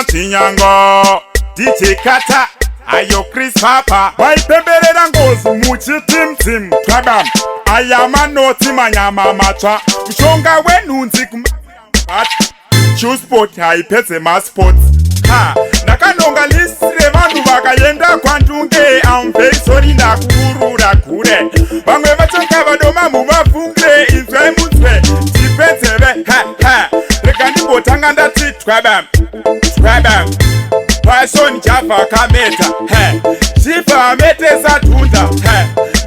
Chinyango DJ Kata ayo Chris Papa waipemberera ngozi muchitimtim twabam ayama noti manyama matsva mushonga wenhunzi Shoesport haipedze masports ndakanonga list revanhu vakaenda kwandunge I'm very sorry ndakurura kure vamwe vachoka vadoma mumavhungre inzwai munzwe tipedzeve rega ndimbotanga ndati twabam Passion Java kameta Shifa ametesa tunda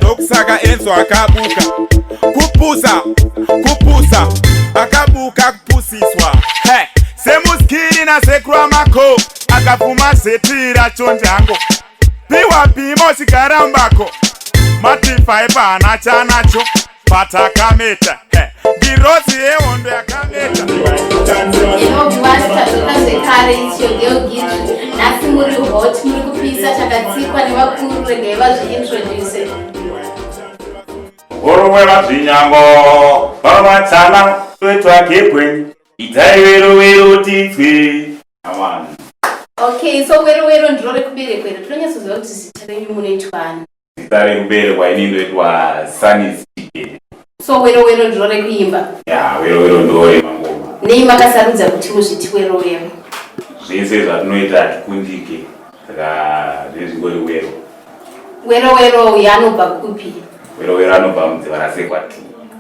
Dokusaka enzo akabuka Kupusa Akabuka kupusiswa Semuskiri na sekura mako Akapuma setira chonjango Piwa pimo shikarambako Matifaipa anachanacho Pata kameta Girozi eondo ya kameta Nasi muri hot muri kupisa chakatsikwa nevakuru regai vazviintroduce. Uruwe vazvinyango vavatana twetsvakepwe itai wero titswe avanhu. Okay, so wero ndiro rekuberekwa iri tinonyatsoziva kuti zita renyu munoitwani? Zita rekuberekwa ini ndoitwa Sunny Chike. So wero ndiro rekuimba? Ya, wero ndo remangoma. Nei makasarudza kuti muzviti wero? Zvese zvatinoita hatikundike saka ndezvingori wero yanobva kupi? Wero anobva mudziva rasekwa tu.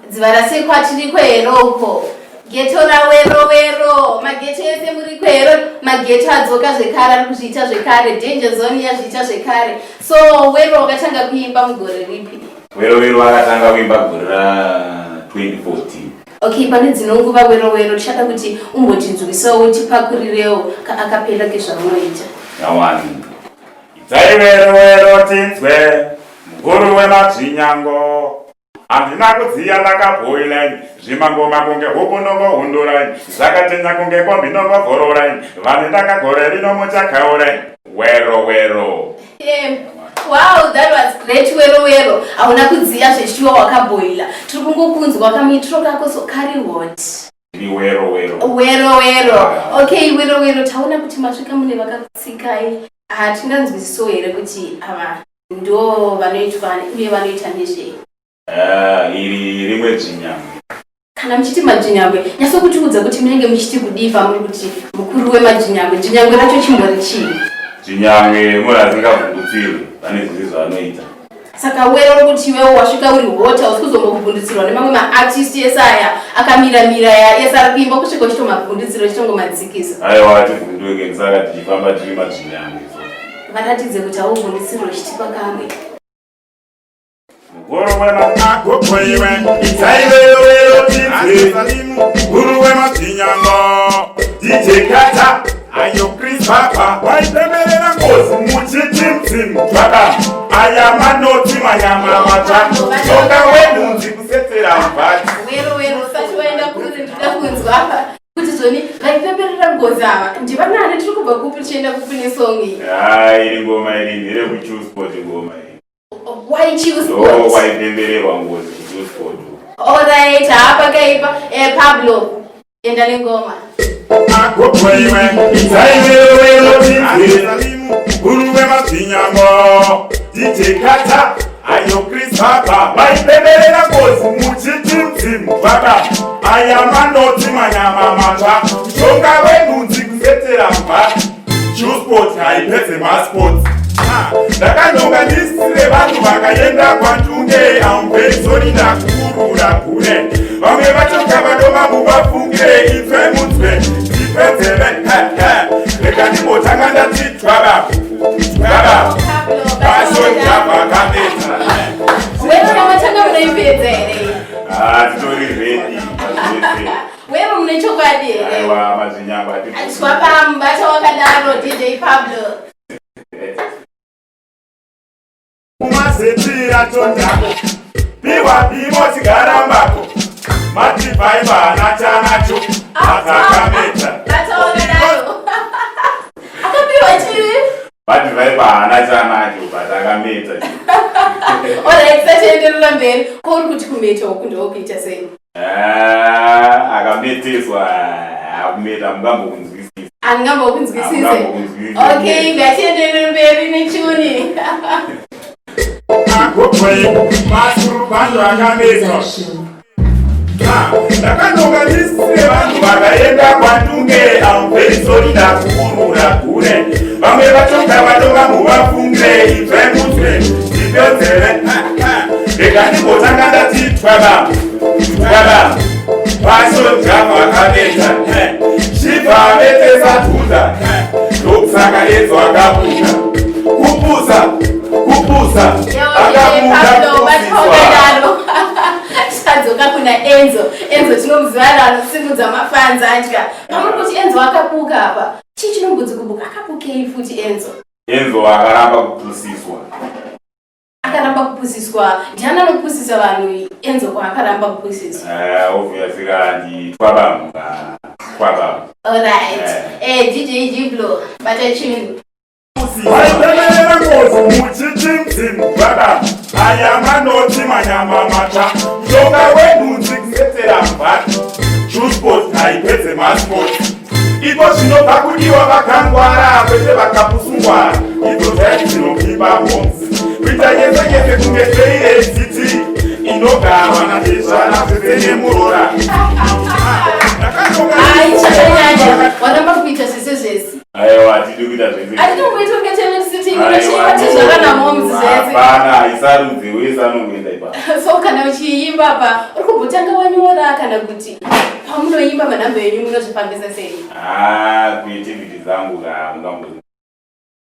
Dziva rasekwa tiriko here uko? Geto rawero mageto ese muriko here? Mageto adzoka zvekare ari kuzviita zvekare, danger zone yazviita zvekare. So wero wakatanga kuimba mugore ripi? Wero akatanga kuimba gore ra 2014. Okay, pane dzino nguva wero tichada kuti umbotinzwisawo utipakurirewo akapera kezvamunoita. Yawani. Itai wero tinzwe mukuru wemazvinyango. Handina kudziya ndakabhoilaini zvimangoma kunge huku nongohunduraini zvakatenya kunge kombi nongovhororaini vane ndakagore rino muchakauraini wero. Wow, that was great wero. Hauna kudziya zveshuwa wakabhoila. Tiri kungokunzwa kamitro kako so kari what? Ni wero. Okay, wero tauna kuti masvika mune vakatsikai. Hatinganzwisiso here kuti ava ndo vanoitwa uye vanoita nezvei? Iri rimwe dzinyambwe. Kana muchiti madzinyambwe, nyasokutiudza kuti munenge muchiti kudipa muri kuti mukuru wemadzinyambwe. Dzinyambwe racho chimbori chii? Dzinyambwe murazingavhundutsirwe pane zviri zvanoita. Saka wero kuti iwewo wasvika uri hota usikuzongokuvhundutsirwa nemamwe maartist ese aya akamira ese ari kuimba kusvika uchitomavhundutsira uchitongomadzikiza. Aiwa tivhunduke ndisaka tichifamba tiri madzinyambwe. Varatidze kuti hauvhundutsirwa chitipa kamwe. Guru wemazvinyango DJ Kata ayo Chris Papa waipemberera ngozi muchitimtim twaka ayama noti manyama matsva shonga wenhunzi kusetera mubhati. Wero usati waenda kuri ndida kunzwa kuti zvoni vaipemberera ngozi ava ndivanani tiri kubva kupi tichienda kupi nesongi? Iri ngoma iri nderekuChoesport ngoma iri. Why Choesport? Waipembererwa ngozi kuChoesport. Alright, hapa kaipa Pablo enda nengoma. Akopwewe wero tinzwe mukuru wemazvinyango DJ Kata ayo Chris Papa vaipemberera ngozi muchitimtim twaka ayama noti manyama matsva shonga wenhunzi kusetera mubhati Shoesport haipedze masports. Ndakanonga list revanhu vakaenda kwandunge I'm very sorry ndakurura kure vamwe vachoka vadoma mumavhungre inzwai munzwe tipedzeve rega ndimbotanga ndati twaba Passion Java kameta. Wero ramatanga munoipedza here? Titori ready. Wero mune chokwadi here? Aiwa mazvinyango atiswa pambata wakadaro DJ Pablo. Kumasetira chonjako piwa pimo chigarambako mativhaiva anachanacho akakameta. Akapiwa chii? Mativhaiva anachanacho patakameta. Alright, sachienderera mberi. Ko uri kuti kumeta uku ndokuita sei? Akameteswa akumeta mungambokunzwisisa. Angambokunzwisise. Okay, ngatienderere mberi nechuni. Akopwe masuru bantu akamezwa. Ndakanonganisire vanhu vakaenda kwandunge amverisori ndakurura kure. Vamwe vachoka vadova muvafungire ibve mutwe ndipyodzere. Rega ndimbotanga ndati twaba twaba paso java akameta chibva vetesa tunda ndokusaka edzo akabuka kupusa kupusa akabuka tadzoka kuna Enzo tinomuziva anosimudza mafanza atya pamuri kuti Enzo akabuka apa chii chinombudzi kubuka akabukei futi Enzo akaramba kupusiswa ndiani anopusisa vanhu Enzo kwaakaramba kupusiswa obviously kandi twabamuka alright DJ Jiblo bata chini vaitemerera ngozi muchichimzimu baba ayamanoti manyama matsva mshonga wenhunzi kusetera mubhati chusport haipedze masport iko zvinobva kudiwa vakangwara kwete vakapusungwara idzo zvaiti dzinopimba homes kuita nyese kunge teireziti inogarwa natezvana zvezenemurora waramba kuita sesezvesi aiwa hatidi kuita zvese atitomboita kunge temerisitingatizvara namoms zvese hapana haisarudzi wese anongoenda ipa so kana uchiimba pa uri kumbotanga wanyora kana kuti pamunoimba manhamba yenyu munozvifambisa sei creativity dzangu kamungambozi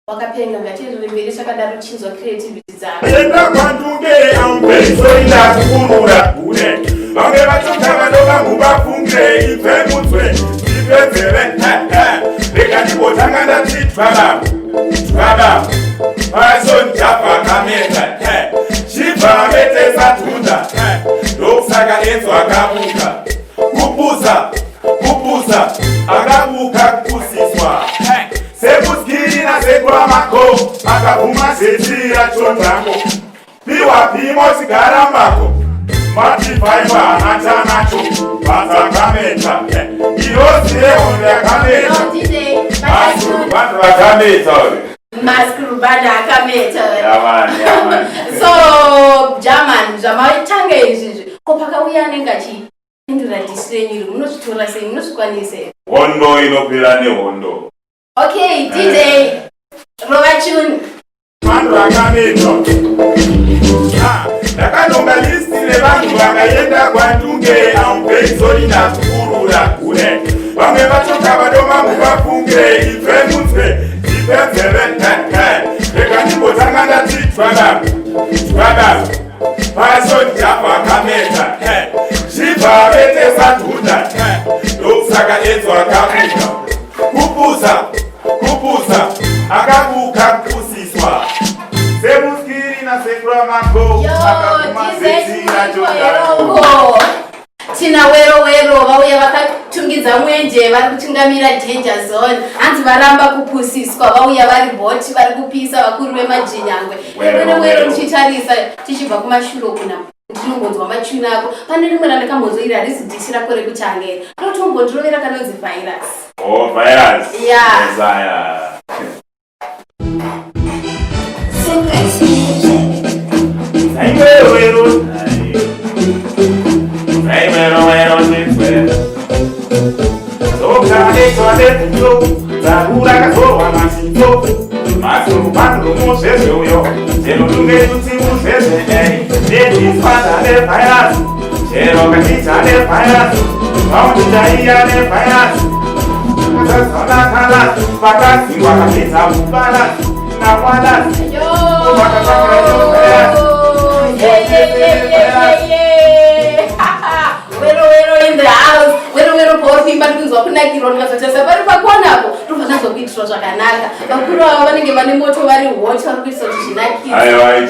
wakapenga ngatienderere mberi chakadaro chinzwa creativity dzako enda kwandunge amverisoriinda kurura kune vamwe vachoka vadova muvafungire ibve mutswe ndipedzere rega ndimbotanga ndati twaba paso njabva akameta chibva vetesa tunda ndokusaka Enzo akabuka kupusa akabuka kupusiswa sekuskiri nasekwamako akabvuma zechira chondango piwa pimo chigarambako mativaiva anachanacho vasakameta irozi yehondo yakameta vanhu vakameta maskurubanda akameta so German zvamaitanga izvizvi ko pakauya anenge achipindura dhisi renyu iri munozvitora sei munozvikwanise hondo inopera nehondo okay DJ rova chuni vanhu vakametwa ndakanonga listi revanhu vakaenda kwandunge amverisori ndakurura kune vamwe vachoka vadoma muvafungire ibve mutswe ndipedzere rega ndimbotanga ndati twaba paso njabva akameta chibva vetesa tunda ndokusaka Enzo akabuka kupusa akabuka kupusiswa semuskiri nasekwamako akabvuma zechira chondango tina wero vauya vakatungidza mwenje vari kutungamira danger zone hanzi varamba kupusiswa vauya vari hoti vari kupisa vakuru vemajinyangwe wero ndichitarisa tichibva kumashuro kuna ndinongonzwa machuni ako pane rimwe randakambozoira harisi dhisi rako rekutangera rotombondirovera kanonzi virus virus yeah Wero in the house. Wero paurikuimba ndikunzwa kunakirwa ndikazotesa pari pakonapo ndobva kuitirwa zvakanaka vakuru ava vanenge vane moto vari hoti vari kuitisa kuti zvinakire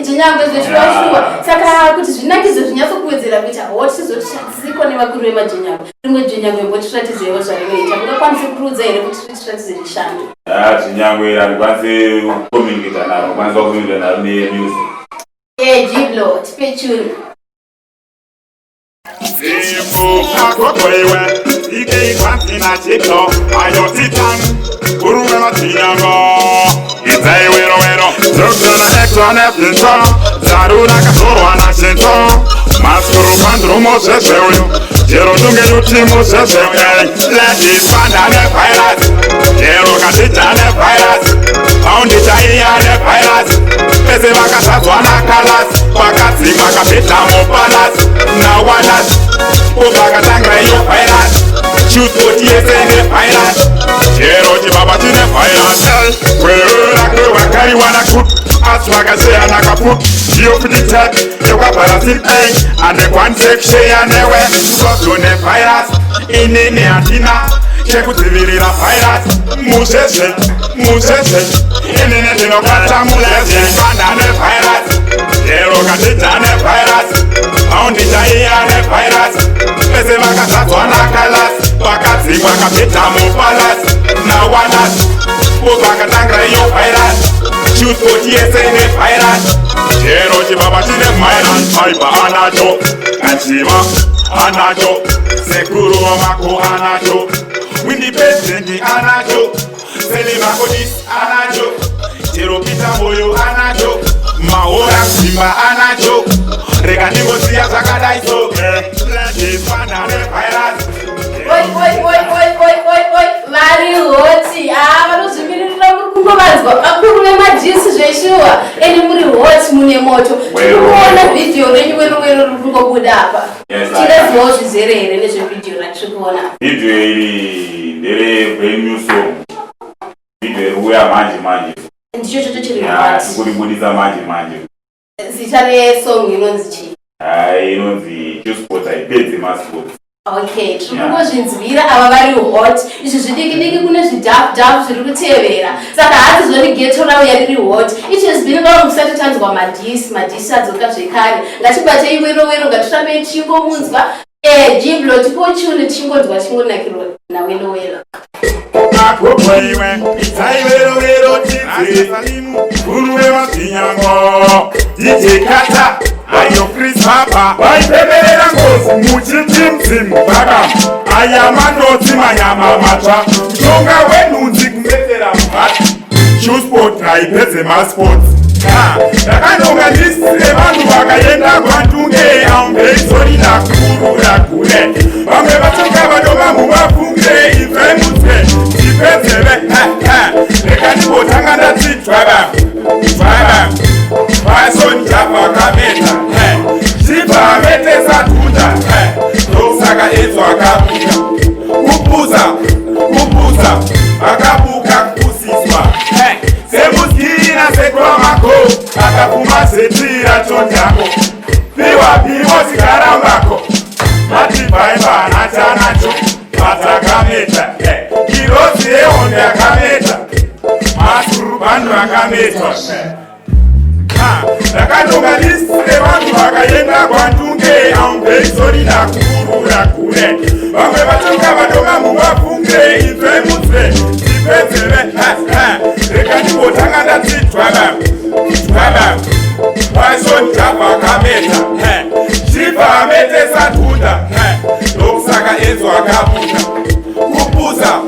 jinyangwe zvechivashuwa saka kuti zvinakizve zvinyatsokuwedzera kuita hoti tizoti tadziko nevakuru vemajinyangwe rimwe jinyangwe mbotiratidzeiwo zvarinoita mungakwanise kuruudza here kuti tiratidze rishando jinyangwe handikwanise kukomunikata naro kwanisa kukomunikata naro nemusic Jiblo tipe tune Zimbo akokoiwe TK Quanti na TikTok, ayo titan, kuruwe matinyango. Izai wero wero, Zogdona Exo Nepinto, Zaruna Kasoro Anashinto, Maskuru Pandro Moses Eyo, Jero Dunge Yuti Moses Eyo, Ladies Panda ne Pirates, Jero Kasita ne Pirates, Aundi Chaiya ne Pirates, Pese Makasatwa na Kalas, Wakati Makapita Mopalas, Nawalas, Upakatangre yo Pirates, Shoot for TSA ne Pirates, Jero Jibaba Tine Pirates, Wakari wana kut, aswaga se anakaput. Yo put the tag, yo kaparasit bang, and the one take she and the way. Go to the virus, in the antenna. Check with the little virus. Moses, in the net of Patamulas, and the virus. Zero Catita and the virus. On the Jaya and the virus. Pesevakasatwana Kalas, Wakati Wakapita Mopalas, Nawanas. Upakatangre yo Pirates, shoot for TSA ne Pirates, Jero Jibaba Tine Pirates, Aiba Anajo, Anshima Anajo, Sekuru Mako Anajo, Windy President Anajo, Selima Kodis Anajo, Jero Pita Moyo Anajo, Maora Simba Anajo, Reganibo Sia Zakadaiso, Ladies Panda ne Pirates. Vari hoti, vanozvimirira kungovadzwa akurume majisi zveshuwa eni muri hoti mune moto. Kuona vhidhiyo renyu wero riri kungobuda apa. Tirezivawo zvizere here nezvevhidhiyo ratiri kuona. Vhidhiyo iri ndere brand new song. Vhidhiyo iri kuuya manje. Ndicho chocho chiri hoti. Kuribudisa manje. Zita resong inonzi chii? Inonzi Jusport haipedzi masports. Okay, tirikungozvinzwira ava vari hot. Izvi zvidiki kune zvidhafu zviri kutevera. Saka hati zvoni geto ravo yariri hot. Izvi zvinova musati tanzwa madhisi adzoka zvekare. Ngatibatei wero ngatirambei tichingomunzwa. Jiblo tipochune tichingonzwa tichingonakirwa nawero. Akopaiwe, itai wero tizi salimu, kuruwe matinyango, dijekata. Ayo Chris Papa, waipeperera ngozi muchitimzimu baka. Ayamanoti manyama matsva, mshonga wenhunzi kumbetsera mubhati. Shoesport haipedze masports. Ndakanonga list revanhu vakaenda kwantunge aumbeisori nakurura kure. Vamwe vatonga vadoma muvafungire ibve mutsve tipedzeve. Rekandibotanga ndati twava Vason Java Kameta, Shiva Mete Satunda, Dosaka Ezo Akabuka, Kupuza, Akabuka Kusiswa, Semuskina Sekwamako, Akapuma Setira Chonjako, Piwa Sikarambako, Mati Baiba Nachanacho, Matakameta, Kirosi Eonde Akameta, Masurubando Akameta. Ndakanonga list revanhu vakaenda kwantunge aumbeisori nakurura kure. Vamwe vatonga vadoma muvafungire ibve mutsve tipedzeve. Rekandibotanga ndati twava Vason Java Kameta, Shiva Mete Satunda, Dosaka Ezo Akabuka, Kupuza,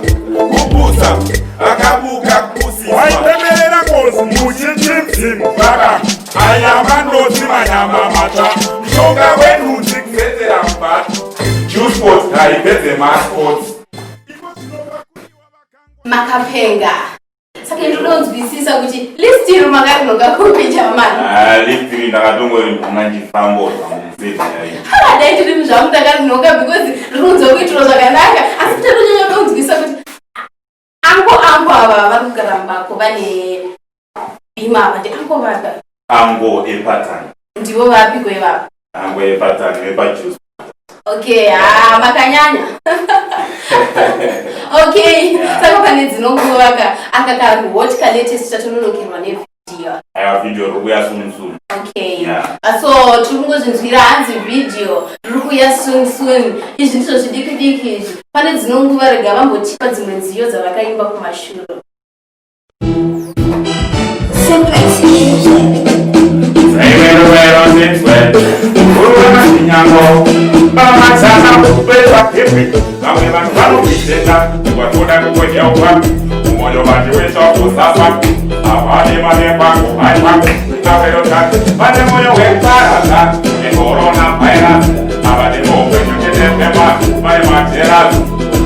Akabuka Kusiswa. Waipeperera ngozi muchitimzimu baka. Ayamanoti manyama matsva, mshonga wenhunzi kumbetsera mubhati. Jusport haipedze masports. Makapenga. Saka ndinonzwisisa kuti list iri makarinonga kupi chamani. List iri ndakatongoribvunga ndifambo zvamuseti yayo. Dai tiri muzvamu ndakarinonga because rinonzwa kuitiro zvakanaka. Asi tinonyanya kunzwisa kuti ango ava vari kugara mubako vane bhima ava ndi ango vaka. Ango epatani. Ndivo vapi kwevapa? Ango epatani vepajuice. Okay, makanyanya. Okay, saka pane dzinonguva akakaruhoti kaletest tatononokerwa nevhidhiyo. Aya vhidhiyo riri kuuya soon. Okay. So tiri kungozvinzwira hanzi vhidhiyo riri kuuya soon. Izvi ndizvo zvidiki izvi. Pane dzinonguva rega vambotipa dzimwe nziyo dzavakaimba kumashure. Since when, vamwe vanhu vanokutenda watoda kukodyaukwa umoyo vati wetokusasa avane mane kwangu hai kwangu averotatu vane moyo weparasa necorona virus avane mokwenyuketetema vai materasu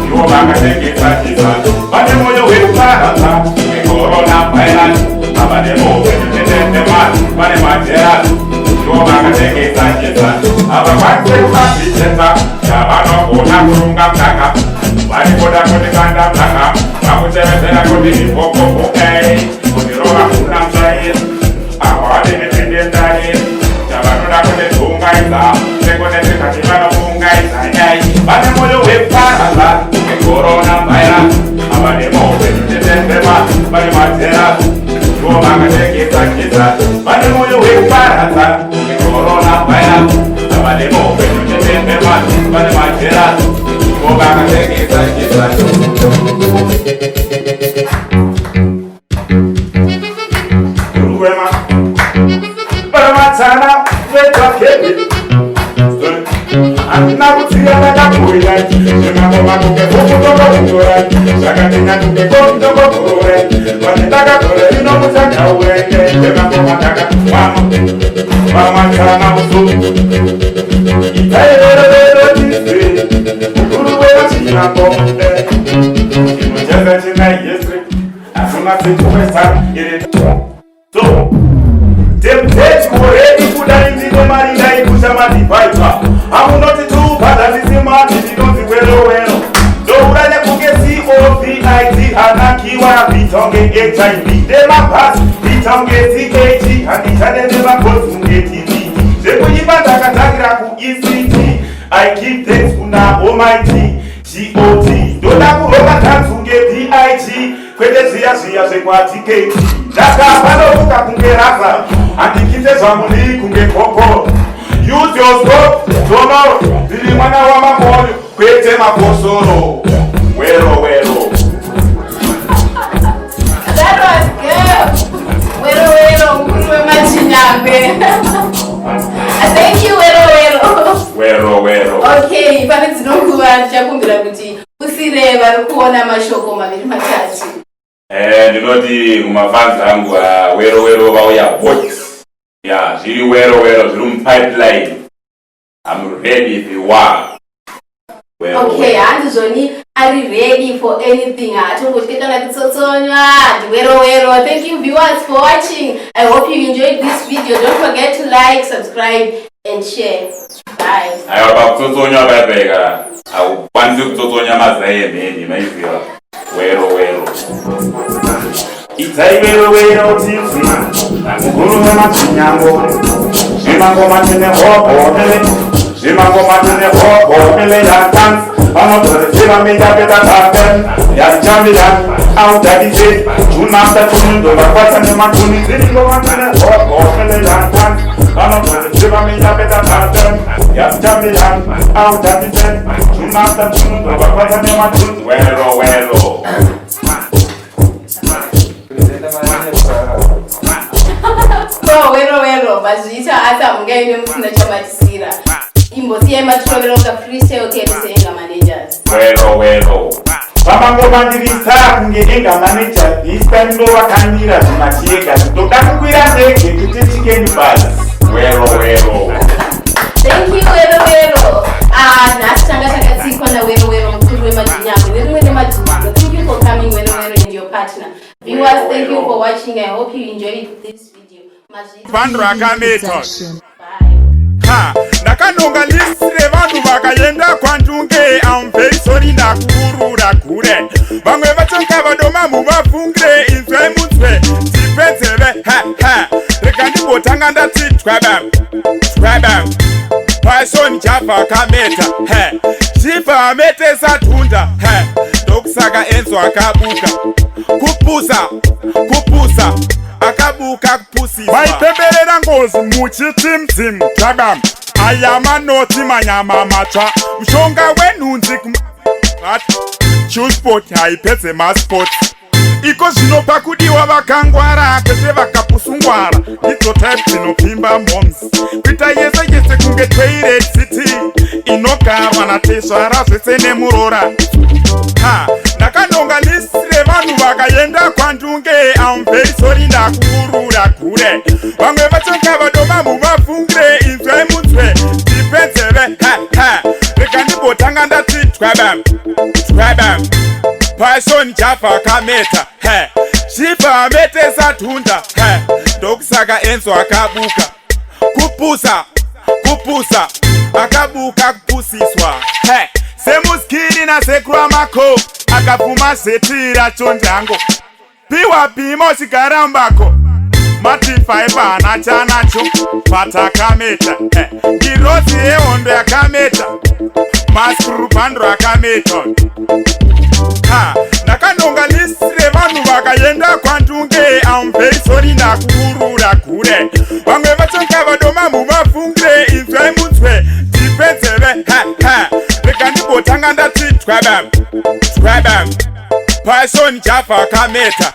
ivo vakatengesa chisa vane moyo weparasa necorona virus avane mokwenyuketetema vai materasu ivo vakatengesa chisa avakwanise kuvazvicheta yavanogona kurunga mdaka varikoda kutikanda mdaka vakutevedzera kuti ivokovokai kutirova kuna mshairi avadinetendendai chavanoda kutidungaidza sekunetikati vanokungaidza nyai vane moyo weparasa necorona virus avane moupenutendendema vane madzera ivo vakatengesa chisa vane moyo weparasa necorona virus avane moupenutendendema vane madzera ivo vakatengesa chisa Sana weka kebi Anna kutia na kapuya Sema koma kuke kukutoka kukura Saka tina kuke kukutoka kukura Wanitaka kure ino musaka uweke Sema koma taka Mama sana usu Itaye lero jisi Ukuru wera china kombe Ino cheza china yesri Asuna siku wesa Iri So Temptate already put that in the money that you push a man viper. I will not do but that is the man if you don't do well. So when I could get COVID-19 and I keep on beating HIV, they might pass, beating CAG and the channel never goes to ATV. They put you back at Agraku ECT. I keep thanks to now Almighty GOT. Don't have to roll a time to get DIG. Kwete zia zekwa tiketi Daka pano kuka kungerasa Andikite zamuni kungekoko Use your scope, tono Dili mwana wa mamoyo Kwete makosoro Wero That was good. Wero Mkuruwe machinyambe Thank you Wero Okay, pame zinokuwa Chakumbira kuti Usireva rukuona mashoko maviri matatu ndinoti kumafans angu wero vauya hot ya zviri wero zviri mupipeline. I'm ready if you are. Okay, handizvoni ari ready for anything. Atongotye kana kutsotsonywa wero. Thank you viewers for watching. I hope you enjoyed this video. Don't forget to like, subscribe and share. Bye. Aiwa kutsotsonywa baibeka akwanisi kutotsonya mazayemheni maiziva wero itai wero tifuna nakuguru wemachinyambo zvimangoma tine hobhomele yatansi vanotoreziva mitapeta papen yachambirani audadise tunafta tunundo vakwata nematuni dziringoma tine hobhomele yatansi vanotoreziva mitapeta papen yachambirani audadise tunafta tunundo vakwata nematuni wero wero mazvita ata mungaine mufuna chamatisira imbosiya matrovera uka freestyle kemusenga managers wero vamangoma ndivisa kunge enga manager this time ndo vakanira zvimachiyega ndoda kukwira ndege kuti chikeni bus wero thank you wero nhasi tanga takatsikwa nawero mukuru wemadzinyambo nerimwe nemadzulo. Thank you for coming wero and your partner. Viewers, thank you for watching. I hope you enjoyed this video. Vanhu vakameta ndakanonga list revanhu vakaenda kwandunge. I'm very sorry ndakurura kure vamwe vatonga vadoma muvafungire inzwai munzwe tipedzeve rega ndimbotanga ndati twabam passion java kameta chifa ametesa tunda ndokusaka enzo akabuka kupusa akabuka kupusisa vaipemberera ngozi muchitimtim twabam ayamanoti manyama matsva mushonga wenhunzi chusport haipedze masport iko zvinopa kudiwa vakangwara kwete vakapusungwara idzo type dzinopimba moms kuita yese kunge toilet city inogarwa natezvara zvese nemurora. Ndakanonga list revanhu vakaenda kwandunge. I'm very sorry ndakurura kure. Vamwe vachonga vadoma muvafungire. Inzwai munzwe tipenzeve. Rega ndimbotanga ndati twabam twabam. Passion Java kameta. Shiva ametesa tunda. Ndokusaka Enzo akabuka. Kupusa kupusa akabuka kupusiswa. Semuskiri na sekura mako akapfuma zetira chondango. Piwa pimo chigarambako matifai pana chanacho patakameta. Girozi yehondo yakameta maskuru pandro akameta. Ndakanonga list revanhu vakaenda kwandunge. I'm very sorry ndakurura kure. Vamwe vachonga vadoma muvafungire. Inzwai munzwe tipenzeve. Rega ndimbotanga ndati twabam twabam. Passion Java kameta.